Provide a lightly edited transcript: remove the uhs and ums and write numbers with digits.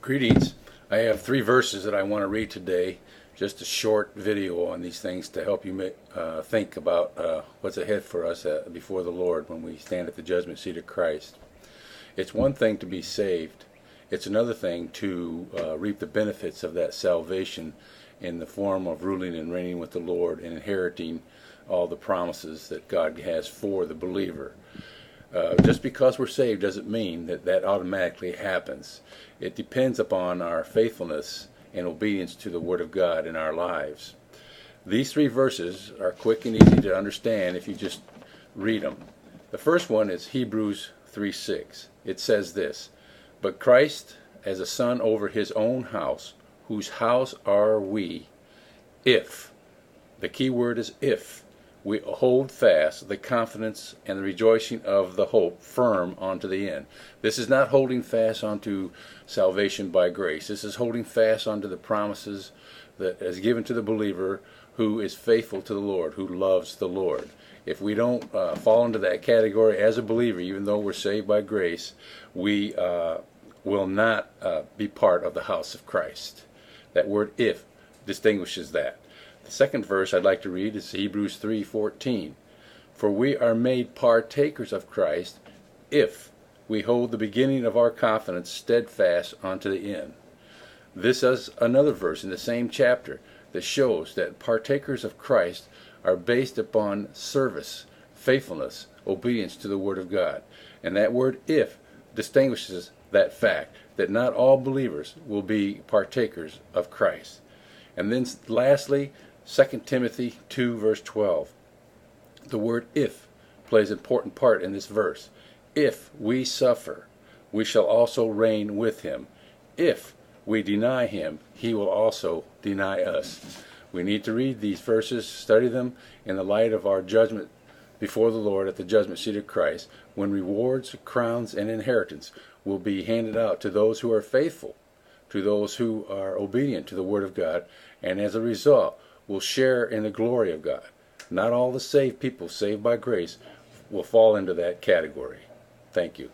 Greetings. I have 3 verses that I want to read today. Just a short video on these things to help you think about what's ahead for us before the Lord when we stand at the judgment seat of Christ. It's one thing to be saved. It's another thing to reap the benefits of that salvation in the form of ruling and reigning with the Lord and inheriting all the promises that God has for the believer. Just because we're saved doesn't mean that that automatically happens. It depends upon our faithfulness and obedience to the Word of God in our lives. These 3 verses are quick and easy to understand if you just read them. The first one is Hebrews 3:6. It says this, "But Christ as a son over his own house, whose house are we, if," the key word is if, "we hold fast the confidence and the rejoicing of the hope firm unto the end." This is not holding fast unto salvation by grace. This is holding fast unto the promises that is given to the believer who is faithful to the Lord, who loves the Lord. If we don't fall into that category as a believer, even though we're saved by grace, we will not be part of the house of Christ. That word "if" distinguishes that. The second verse I'd like to read is Hebrews 3:14. "For we are made partakers of Christ if we hold the beginning of our confidence steadfast unto the end." This is another verse in the same chapter that shows that partakers of Christ are based upon service, faithfulness, obedience to the Word of God. And that word "if" distinguishes that fact that not all believers will be partakers of Christ. And then lastly, 2 Timothy 2 verse 12. The word "if" plays an important part in this verse. "If we suffer, we shall also reign with him. If we deny him, he will also deny us." We need to read these verses, study them in the light of our judgment before the Lord at the judgment seat of Christ, when rewards, crowns, and inheritance will be handed out to those who are faithful, to those who are obedient to the Word of God, and as a result will share in the glory of God. Not all the saved people saved by grace will fall into that category. Thank you.